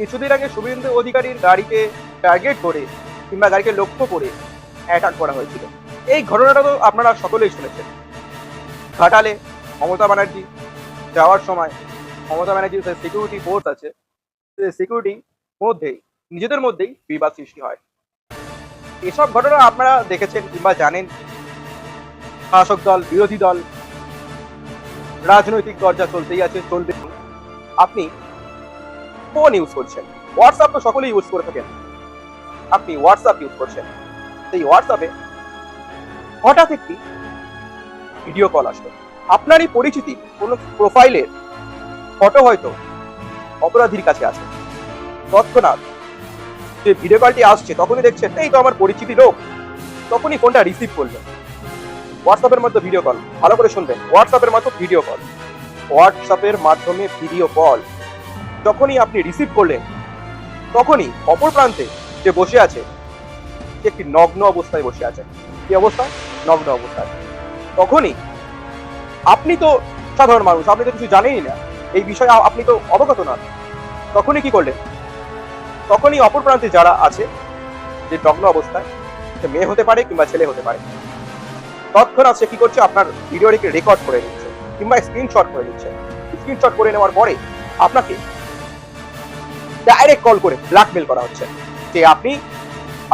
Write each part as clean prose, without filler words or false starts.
কিছুদিন আগে শুভেন্দু অধিকারীর গাড়িকে টার্গেট করে কিংবা গাড়িকে লক্ষ্য করে অ্যাটাক করা হয়েছিল। এই ঘটনাটা তো আপনারা সকলেই শুনেছেন। ঘাটালে মমতা ব্যানার্জি যাওয়ার সময় মমতা ব্যানার্জির যে সিকিউরিটি ফোর্স আছে, সেই সিকিউরিটি মধ্যেই নিজেদের মধ্যেই বিবাদ সৃষ্টি হয়। এসব ঘটনা আপনারা দেখেছেন কিংবা জানেন। শাসক দল, বিরোধী দল, রাজনৈতিক দরজা চলতেই আছে, চলবে। আপনি ফোন ইউজ করছেন, হোয়াটসঅ্যাপ তো সকলেই ইউজ করে থাকেন। আপনি হোয়াটসঅ্যাপ ইউজ করছেন, সেই হোয়াটসঅ্যাপে হঠাৎ একটি ভিডিও কল আসলো। আপনারই পরিচিতি কোনো প্রোফাইলের ফটো হয়তো অপরাধীর কাছে আছে। তৎক্ষণাৎ যে ভিডিও কলটি আসছে তখনই দেখছেন এই তো আমার পরিচিতি লোক। তখনই ফোনটা রিসিভ করলেন। হোয়াটসঅ্যাপের মধ্যে ভিডিও কল, ভালো করে শুনবেন, হোয়াটসঅ্যাপের মাধ্যমে ভিডিও কল। হোয়াটসঅ্যাপের মাধ্যমে ভিডিও কল যখনই আপনি রিসিভ করলেন, তখনই অপর প্রান্তে যে বসে আছে সে একটি নগ্ন অবস্থায় বসে আছে। কি অবস্থায়? নগ্ন অবস্থায়। তখনই আপনি তো সাধারণ মানুষ, আপনি তো কিছু জানেনই না, এই বিষয়ে আপনি তো অবগত নন। তখনই কি করলেন? তখনই অপর প্রান্তে যারা আছে, যে নগ্ন অবস্থায়, সে মেয়ে হতে পারে কিংবা ছেলে হতে পারে, তৎক্ষণাৎ সে কি করছে? আপনার ভিডিওটিকে রেকর্ড করে নিচ্ছে কিংবা স্ক্রিনশট করে নিচ্ছে। স্ক্রিনশট করে নেওয়ার পরে আপনাকে ডাইরেক্ট কল করে ব্ল্যাকমেল করা হচ্ছে যে আপনি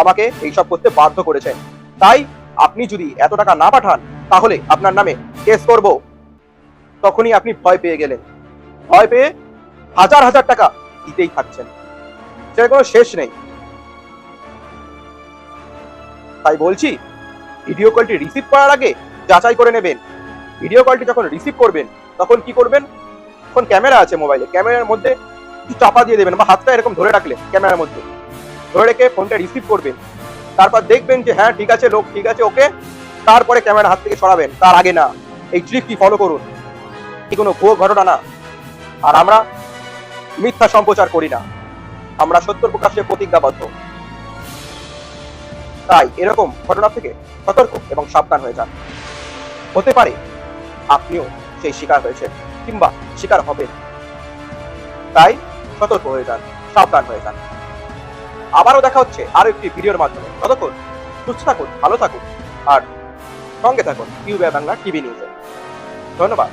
আমাকে এইসব করতে বাধ্য করেছেন, তাই আপনি যদি এত টাকা না পাঠান তাহলে আপনার নামে কেস করব। তখনই আপনি ভয় পেয়ে গেলেন। ভয় পেয়ে হাজার হাজার টাকা দিতেই থাকছেন, সেটা কোনো শেষ নেই। তাই বলছি, ভিডিও কলটি রিসিভ করার আগে যাচাই করে নেবেন। ভিডিও কলটি যখন রিসিভ করবেন তখন কি করবেন? এখন ক্যামেরা আছে মোবাইলে, ক্যামেরার মধ্যে চাপা দিয়ে দেবেন বা হাতটা এরকম ধরে রাখলেন, ক্যামেরার মধ্যে ধরে রেখে ফোনটা রিসিভ করবেন। তারপর দেখবেন যে হ্যাঁ ঠিক আছে, লোক ঠিক আছে, ওকে। তারপরে ক্যামেরা হাত থেকে সরাবেন, তার আগে না। এই ট্রিকটি ফলো করুন। কি কোনো ভুয়ো ঘটনা না। আর আমরা মিথ্যা সম্প্রচার করি না, আমরা সত্য প্রকাশে প্রতিজ্ঞাবদ্ধ। তাই এরকম ঘটনা থেকে সতর্ক এবং সাবধান হয়ে যান। হতে পারে আপনিও সেই শিকার হয়েছেন কিংবা শিকার হবেন। তাই সতর্ক হয়ে যান, সাবধান হয়ে যান। আবারও দেখা হচ্ছে আরো একটি ভিডিওর মাধ্যমে। ততক্ষণ সুস্থ থাকুন, ভালো থাকুন আর সঙ্গে থাকুন ইউবিআই বাংলা টিভি নিউজে। ধন্যবাদ।